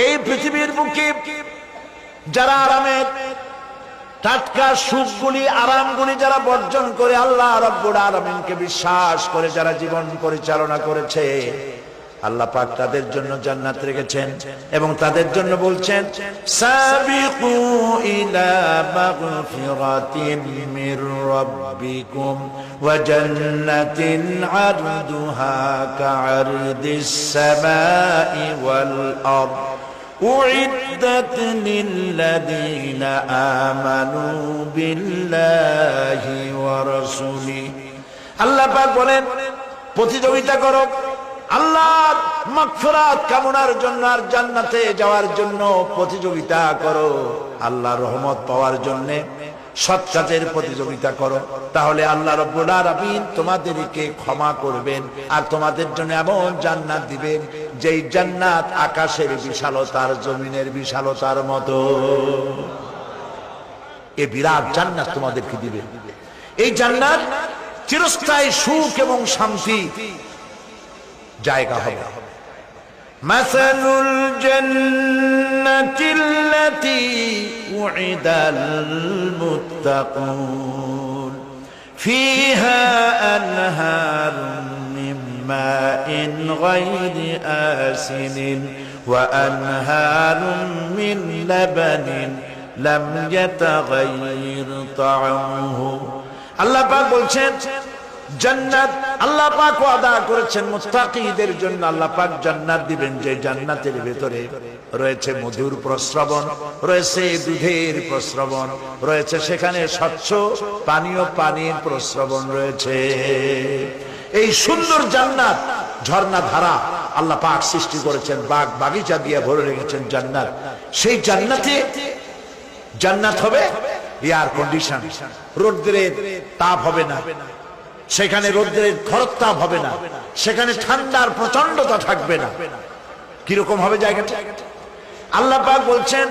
এই পৃথিবীর বুকে যারা আরামের টাটকা সুখগুলি আরামগুলি যারা বর্জন করে আল্লাহ রাব্বুল আলামিনকে বিশ্বাস করে যারা জীবন পরিচালনা করেছে, আল্লাহ পাক তাদের জন্য জান্নাত রেখেছেন এবং তাদের জন্য বলছেন সাবিকু ইলা মাগফিরাতিন মির রাব্বিকুম ওয়া জান্নাতিন আরদুহা কাআরদিস সামাই ওয়াল আরদ উইদ্দাত লিল্লাযীনা আমানু বিল্লাহি ওয়া রাসূলিহি। আল্লাহ পাক বলেন প্রতিযোগিতা করো আল্লাহর মাগফিরাত কামনার জন্য আর জান্নাতে যাওয়ার জন্য প্রতিযোগিতা করো, আল্লাহর রহমত পাওয়ার জন্য সৎ কাজের প্রতিযোগিতা করো, তাহলে আল্লাহ রাব্বুল আলামিন তোমাদেরকে ক্ষমা করবেন আর তোমাদের জন্য এমন জান্নাত দিবেন যেই জান্নাত আকাশের বিশালতার জমিনের বিশালতার মতো। এই বিরাট জান্নাত তোমাদেরকে দিবেন। এই জান্নাত চিরস্থায়ী সুখ এবং শান্তি জায়গা হবে। মাসালুল জান্নাতিল্লাতী উইদাল মুত্তাকুন ফিহা আনহারুম মিন মাইন গায়রি আসিনিন ওয়া আনহারুম মিন লাবানিন লাম ইয়াতাগায়্যার তা'আমুহু। আল্লাহ পাক বলছেন জান্নাত আল্লাহ পাক ওয়াদা করেছেন মুত্তাকিদের জন্য। আল্লাহ পাক জান্নাত দিবেন যে জান্নাতের ভিতরে রয়েছে মধুর প্রস্রবণ, রয়েছে দুধের প্রস্রবণ, রয়েছে সেখানে স্বচ্ছ পানীয় পানির প্রস্রবণ রয়েছে। এই সুন্দর জান্নাত ঝর্ণা ধারা আল্লাহ পাক সৃষ্টি করেছেন, বাগ বাগিচা দিয়ে ভরে রেখেছেন জান্নাত। সেই জান্নাতে জান্নাত হবে এয়ার কন্ডিশন, রোদ্রের তাপ হবে না সেখানে, রোদ্রের খরতাপ হবে না সেখানে, ঠান্ডার প্রচন্ডতা থাকবে না। কিরকম হবে জায়গাটা? আল্লাহ পাক বলছেন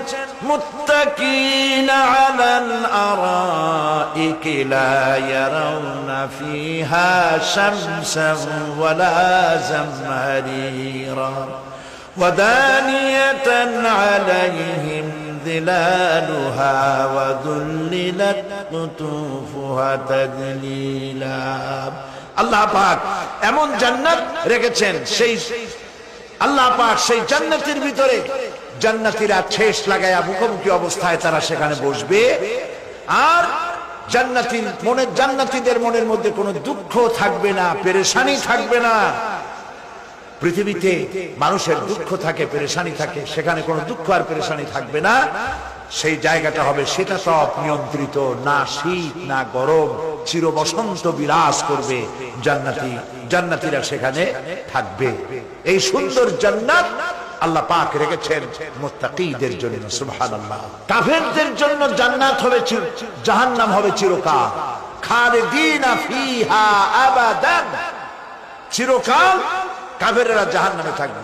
মুত্তাকিনা আলাল আরাইকি লা ইয়ারাউনা ফিহা শামসান ওয়ালা জামহারিরা ওয়া দানিয়াতান আলাইহিম ظلالها وذللت قطوفها تذليلا। আল্লাহ পাক এমন জান্নাত রেখেছেন, সেই আল্লাহ পাক সেই জান্নাতের ভিতরে জান্নাতীরা ঠেস লাগায়া মুখোমুখি অবস্থায় তারা সেখানে বসবে আর জান্নাতীদের মনের মধ্যে কোনো দুঃখ থাকবে না, পেরেশানি থাকবে না। পৃথিবীতে মানুষের দুঃখ থাকে, পেরেশানি থাকে, সেখানে কোনো দুঃখ আর পেরেশানি থাকবে না। সেই জায়গাটা হবে সেটা সব নিয়ন্ত্রিত, না শীত না গরম, চির বসন্ত বিরাজ করবে। জান্নাতীরা সেখানে থাকবে। এই সুন্দর জান্নাত আল্লাহ পাক রেখেছেন মুত্তাকিদের জন্য। সুবহানাল্লাহ। কাফেরদের জন্য জান্নাত হবে, জাহান্নাম হবে চিরকাল। খালিদিনা ফিহা আবাদান, চিরকাল কাফেররা জাহান্নামে থাকবে।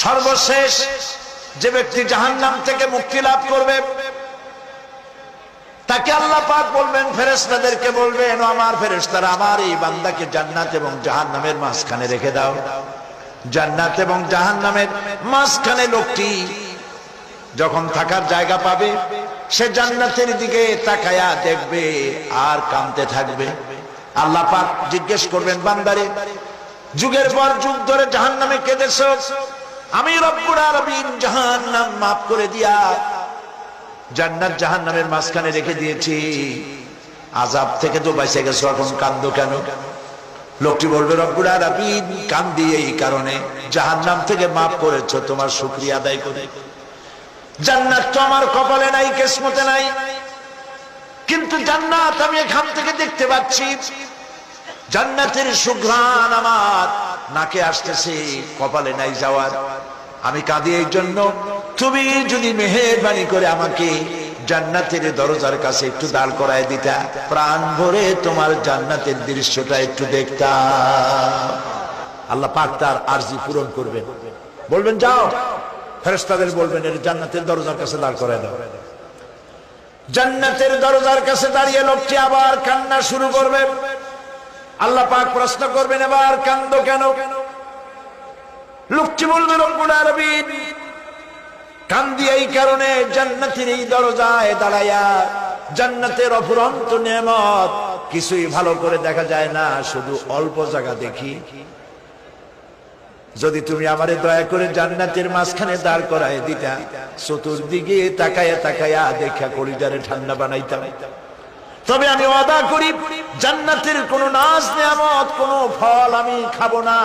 সর্বশেষ যে ব্যক্তি জাহান্নাম থেকে মুক্তি লাভ করবে তাকে আল্লাহ পাক বলবেন, ফেরেশতাদেরকে বলবেন, ও আমার ফেরেশতারা আমার এই বান্দাকে জান্নাত এবং জাহান্নামের মাঝখানে রেখে দাও। জান্নাত এবং জাহান্নামের মাঝখানে লোকটি যখন থাকার জায়গা পাবে সে জান্নাতের দিকে তাকায়া দেখবে আর কাঁদতে থাকবে। আল্লাহ পাক জিজ্ঞেস করবেন, বান্দারে যুগের পর যুগ ধরে জাহান্নামে কেঁদেছো, আমি রব্বুল আলামিন জাহান্নাম মাফ করে দিয়া জান্নাত জাহান্নামের মাঝখানে রেখে দিয়েছি, আযাব থেকে তো বেঁচে গেছো, এখন কাঁদো কেন? লোকটি বলবে, রব্বুল আলামিন কাঁদি এই কারণে, জাহান্নাম থেকে মাফ করেছো, তোমার শুকরিয়া আদায় করে। জান্নাত তো আমার কপালে নাই, কিসমতে নাই, কিন্তু জান্নাত আমি এখান থেকে দেখতে পাচ্ছি। জান্নাতের সুঘ্রাণ আমার নাকে আসতেছে, কপালে নাই যাওয়ার। আমি কাঁদি এই জন্য, তুমি যদি মেহেরবানি করে আমাকে জান্নাতের দরজার কাছে একটু দাঁড় করায় দিতা, প্রাণ ভরে তোমার জান্নাতের দৃশ্যটা একটু দেখতাম। আল্লাহ পাক তার আরজি পূরণ করবেন, বলবেন যাও, ফেরেশতাদের বলবেন এর জান্নাতের দরজার কাছে দাঁড় করায় দাও। জান্নাতের দরজার কাছে দাঁড়িয়ে লোকটি আবার কান্না শুরু করবে। আল্লাহ পাক প্রশ্ন করবেন, এবার কান্দো কেন? লোকটি বলবে, রব্বুল আলামিন কান্দি এই কারণে জান্নাতের এই দরজায় দাঁড়ায়া, জান্নাতের অফুরন্ত নেয়ামত কিছুই ভালো করে দেখা যায় না, শুধু অল্প জায়গা দেখি। যদি তুমি আমারে দয়া করে জান্নাতের মাঝখানে দাঁড় করায় দিতা, চতুর্দিকে তাকায়া তাকায়া দেখা কলিজারে ঠান্ডা বানাইতাম। তবে আমি ওয়াদা করি, জান্নাতের কোন নাজ নিয়ামত, কোন ফল আমি খাবো না,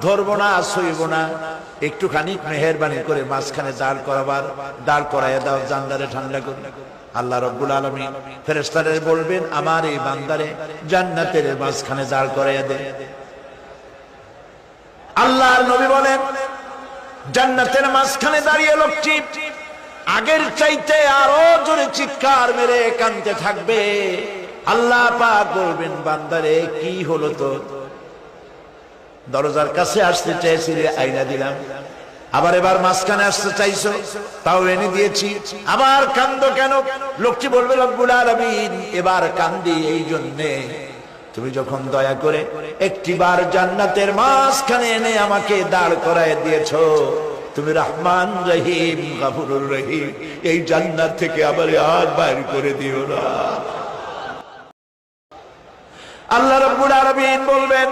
ধরবো না, ছুঁইব না। একটুখানি মেহেরবানি করে মাঝখানে দাঁড় করাইয়া দাও, জান্নারে ঠান্ডা করে। আল্লাহ রাব্বুল আলামিন ফেরেশতারে বলবেন, আমার এই বান্দারে জান্নাতের মাঝখানে দাঁড় করাইয়া দে। আল্লাহর নবী বলেন, জান্নাতের মাঝখানে দাঁড়িয়ে লোকটি আগের চাইতে আরো জোরে চিৎকার মেরে কাঁদতে থাকবে। আল্লাহ পাক বলবেন, বান্দারে কি হলো তোর? দরজার কাছে আসতে চাইছিলে, আইনা দিলাম। আবার এবার মাঝখানে আসতে চাইছো, তাও এনে দিয়েছি। আবার কান্দো কেন? লোকটি বলবে, রব্বুল আলামিন, এবার কান্দি এই জন্যে তুমি যখন দয়া করে একটিবার জান্নাতের মাঝখানে এনে আমাকে দাঁড় করায় দিয়েছো, তুমি রহমান রহিম গফুরুর রহিম, এই জান্নাত থেকে আবার আর বাইর করে দিও না। আল্লাহ রাব্বুল আলামিন বলবেন,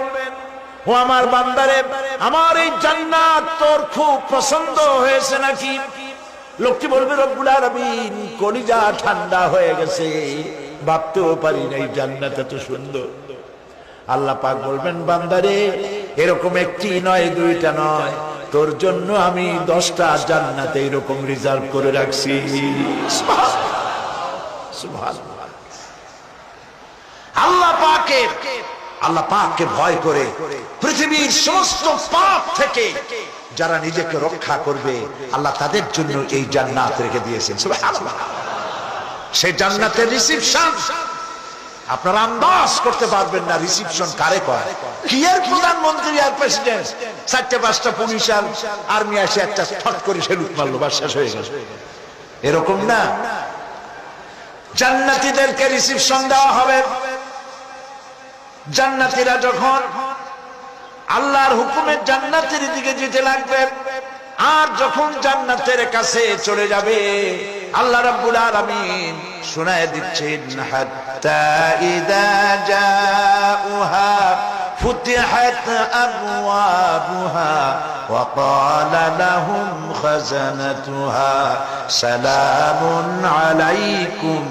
ও আমার বান্দারে, আমার এই জান্নাত তোর খুব পছন্দ হয়েছে নাকি? লোকটি বলবে, রব্বুল আলামিন, কলিজা ঠান্ডা হয়ে গেছে, ভাবতেও পারি না এই জান্নাত এত সুন্দর। আল্লাহ পাক বলবেন, বান্দারে, এরকম একটি নয়, দুইটা নয়, তোর জন্য আমি 10টা জান্নাত এরকম রিজার্ভ করে রাখছি। সুবহানাল্লাহ। আল্লাহ পাককে ভয় করে পৃথিবীর সমস্ত পাপ থেকে যারা নিজেকে রক্ষা করবে, আল্লাহ তাদের জন্য এই জান্নাত রেখে দিয়েছেন। সুবহানাল্লাহ। সেই জান্নাতের রিসিপশন আপনারা আন্দাজ করতে পারবেন না, রিসিপশন কারে কয়। কি এর প্রধানমন্ত্রী আর প্রেসিডেন্ট, 4-5টা পুলিশ আর আর্মি এসে একটা ছট করে সেলুট মারলো, বাস শেষ হয়ে গেল, এরকম না। জান্নাতীদেরকে রিসিপশন দেওয়া হবে। জান্নাতীরা যখন আল্লাহর হুকুমে জান্নাতের দিকে যেতে লাগবে, আর যখন জান্নাতের কাছে চলে যাবে, আল্লাহ রাব্বুল আলামিন শোনায় দিচ্ছেন, হাত্তা ইযা জাউহা ফুতিহাত আবওয়াবুহা ওয়া ক্বালা লাহুম খাজানাতুহা সালামুন আলাইকুম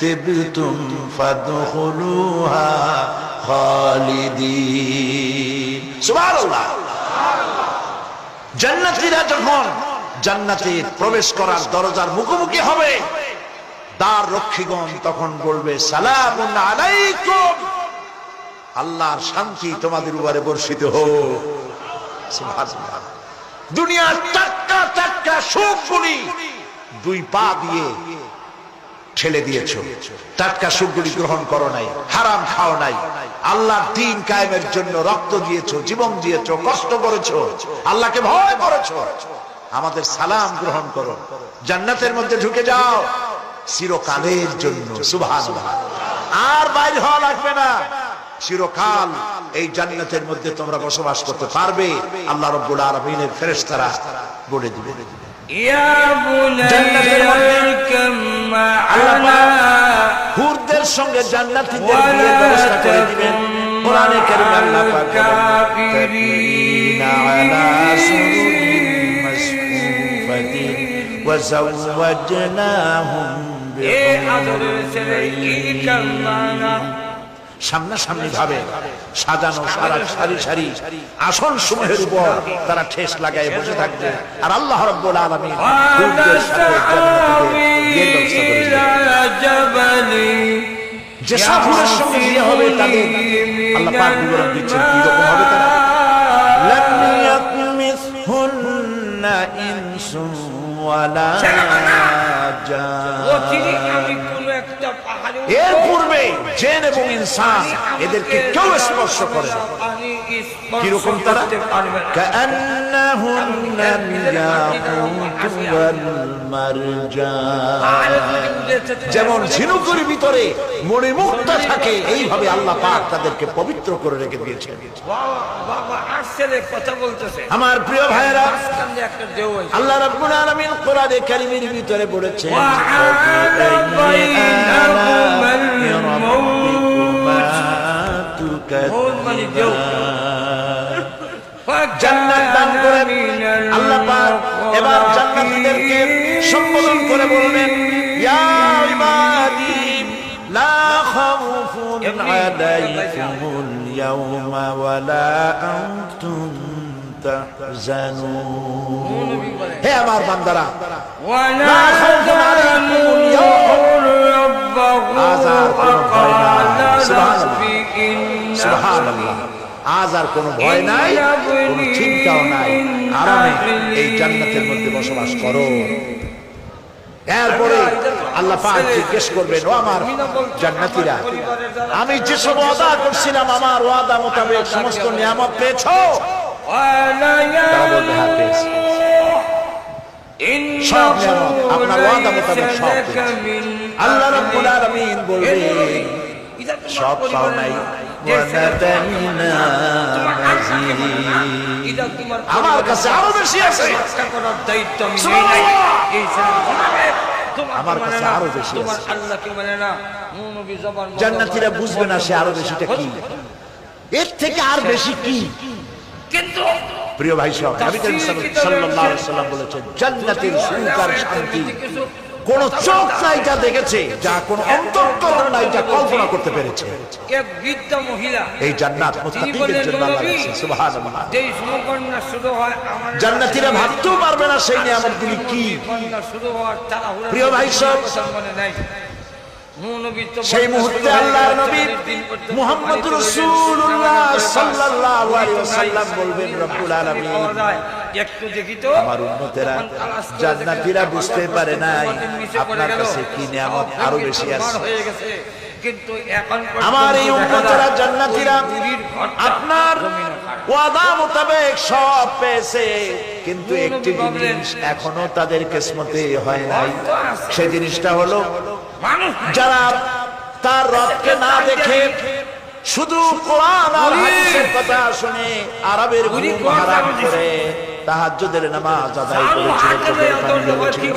তিবতুম ফাদখুলুহা খালিদিন। সুবহানাল্লাহ। জান্নাতীরা যখন জান্নাতে প্রবেশ করার দরজার মুখোমুখি হবে, দ্বার রক্ষীগণ তখন বলবে, সালামুন আলাইকুম, আল্লাহর শান্তি তোমাদের উপরে বর্ষিত হোক। সুবহানাল্লাহ। দুনিয়ার টাটকা টাটকা সুখগুলি 2 পা দিয়ে ঠেলে দিয়েছো, টাটকা সুখগুলি গ্রহণ করো নাই, হারাম খাও নাই, আল্লাহর দ্বীন কায়েমের জন্য রক্ত দিয়েছো, জীবন দিয়েছো, কষ্ট করেছো, আল্লাহকে ভয় করেছো। আমাদের সালাম গ্রহণ করো, জান্নাতের মধ্যে ঢুকে যাও চিরকালের জন্য। সুবহানাল্লাহ। আর বাইরে হওয়া লাগবে না, চিরকাল এই জান্নাতের মধ্যে তোমরা বসবাস করতে পারবে। আল্লাহ রাব্বুল আলামিনের ফেরেশতারা বলে দিবে, জান্নাতের মধ্যে হুরদের সঙ্গে জান্নাতীদের বিয়ের ব্যবস্থা করে দিবেন। কোরআনে কারীমে আল্লাহ পাক বলেন, আলা সুরুরিন মাসফুফাতিন ওয়া যাওয়াজনাহুম সামনাসামনি ভাবে সাজানো সারি সারি আসন সমূহের উপর তারা ঠেস লাগায় বসে থাকবে, আর আল্লাহ রাব্বুল আলামিন হুরদের সাথে জান্নাতীদের বিয়ের ব্যবস্থা করে দিবেন। যে সব হুরের সঙ্গে বিয়ে হবে তাদের আল্লাহ পাক বিবরণ দিচ্ছেন কি রকম হবে তারা। লাম ইয়াতমিসহুন্না ইনসুন ওয়ালা জান। এর পূর্বে জিন এবং ইনসান এদেরকে কেউ স্পর্শ করে না। কিরকম তারা? কান্নাহুন্নাল ইয়াকুতু ওয়াল মারজান, যেমন ঝিনুকের ভিতরে মণিমুক্তা থাকে এইভাবে আল্লাহ পাক তাদেরকে পবিত্র করে রেখে দিয়েছেন। আমার প্রিয় ভাইরা, আল্লাহ রাব্বুল আলামিন কোরআনে কারীমের ভিতরে বলেছেন জান্নাত দান করেন আল্লাহ পাক। এবার জান্নাতীদেরকে সম্বোধন করে বললেন ইয়া ইবাদি লা খাউফুন আলাইকুমুল ইয়াওমা ওয়া লা আনতুম তাহজানুন। হে আমার বান্দারা, লা খাউফুন আলাইকুমুল ইয়াওমা আযার কোনো ভয় নাই। সুবহানাল্লাহ, সুবহানাল্লাহ। আজ আর কোনো ভয় নাই, কোনো চিন্তাও নাই, আরামে এই জান্নাতের মধ্যে বসবাস করো। এরপরে আল্লাহ পাক জিজ্ঞেস করবেন, ও আমার জান্নাতীরা, আমি যে সব ওয়াদা করছিলাম আমার ওয়াদা মোতাবেক সমস্ত নিয়ামত পেয়েছো? তারা বলবে হ্যাঁ পেয়েছি, সব নিয়ামত আপনার ওয়াদা মোতাবেক সব পেয়েছি। আল্লাহ রাব্বুল আলামিন বলবেন সব পাও নাই, আমার কাছে আরো বেশি আছে, আমার কাছে আরো বেশি আছে। জান্নাতীরা বুঝবে না সে আরো বেশিটা কি, এর থেকে আর বেশি কি। কিন্তু প্রিয় ভাই সাহেব, নবী করিম সাল্লাল্লাহু আলাইহি ওয়াসাল্লাম বলেছেন জান্নাতের সুখ আর শান্তি কোন চোখ নাই যা দেখেছে, যা কোন অন্তঃকরণ নাই যা কল্পনা করতে পেরেছে। এক বৃদ্ধ মহিলা এই জান্নাত মুত্তাকিদের জন্য আল্লাহ রাখছে। সুবহানাল্লাহ। যেই সুবর্ণা শুরু হয় আমার জান্নাতীরা ভাবতেও পারবে না সেই নিয়ামতগুলি কি। শুরু হওয়ার তাড়াহুড়া প্রিয় ভাই সব মনে নাই। সেই মুহূর্তে আল্লাহর নবী মুহাম্মদ রাসূলুল্লাহ সাল্লাল্লাহু আলাইহি ওয়াসাল্লাম বলবেন রব্বুল আলামিন একটু দেখি তো আমার উম্মতেরা জান্নাতীরা বুঝতে পারে নাই আপনার কাছে কি নিয়ামত আরো বেশি আছে। কিন্তু এখন আমার এই উম্মতেরা জান্নাতীরা আপনার ওয়াদা মোতাবেক সব পেয়েছে, কিন্তু একটি জিনিস এখনো তাদের কিসমতে হয় নাই। সেই জিনিসটা হলো যারা তার রবকে না দেখে শুধু কোরআন আর হাদিসের কথা শুনে আরবের ঘুম হারাম করে তাহাজ্জুদের নামাজ আদায় করেছিল,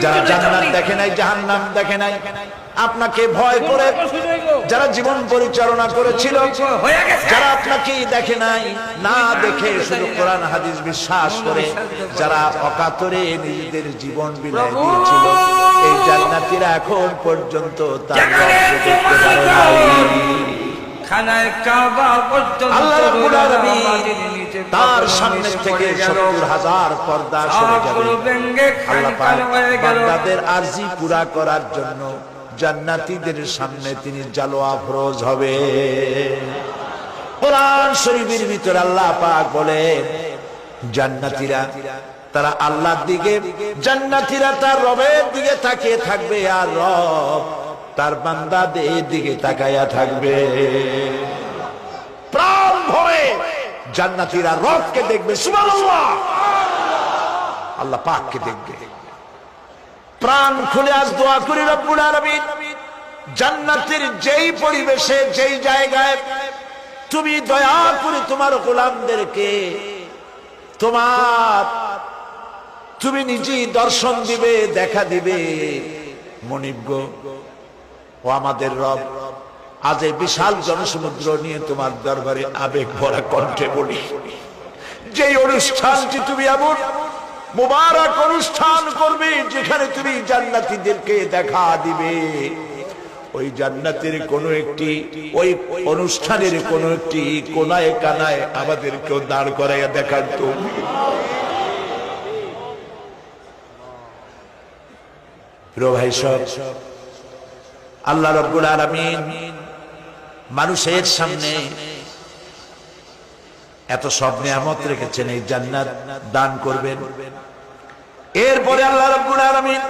যারা জান্নাত দেখে নাই জাহান্নাম দেখে নাই, আপনাকে ভয় করে যারা জীবন পরিচালনা করেছিল, যারা আপনাকে দেখে নাই, না দেখে শুধু কোরআন হাদিস বিশ্বাস করে যারা অকাতরে নিজেদের জীবন বিলিয়ে দিয়েছিল, এই জান্নাতীরা এখন পর্যন্ত তার রবকে দেখতে পারে নাই। খানায় কাবা পর্যন্ত আল্লাহ রাব্বুল আলামিন তার সামনে থেকে ৭০,০০০ পর্দা সরে যাবে। আল্লাহ পাক বান্দাদের আরজি পুরা করার জন্য জান্নাতীদের সামনে তিনি জালোয়া ফরজ হবে। কোরআন শরীফের ভিতরে আল্লাহ পাক বলেন জান্নাতীরা তারা আল্লাহর দিকে, জান্নাতীরা তার রবের দিকে তাকিয়ে থাকবে আর রব তার বান্দাদের দিকে তাকায়া থাকবে। প্রাণ ভরে জান্নাতীরা রবকে দেখবে, সুবহানাল্লাহ, আল্লাহ পাককে দেখবে। প্রাণ খুলে আজ দোয়া করি রব্বুল আলামিন জান্নাতের যেই পরিবেশে যেই জায়গায় তুমি দয়া করে তোমার গোলামদেরকে তুমি নিজেই দর্শন দিবে, দেখা দিবে। মনিব গো, ও আমাদের রব, আজ এই বিশাল জনসমুদ্র নিয়ে তোমার দরবারে আবেগ ভরা কণ্ঠে বলি, যে অনুষ্ঠানটি তুমি এমন মুবারক অনুষ্ঠান করবে যেখানে তুমি জান্নাতীদেরকে দেখা দিবে, ওই জান্নাতের কোন একটি ওই অনুষ্ঠানের কোন একটি কোনায় কানায় আমাদেরকেও দাঁড় করাইয়া দেখান তো। প্রিয় ভাই সব, আল্লাহ রাব্বুল আলামিন মানুষের সামনে এত সব নিয়ামত রেখেছেন, এই জান্নাত দান করবেন। এরপরে আল্লাহ রাব্বুল আলামিন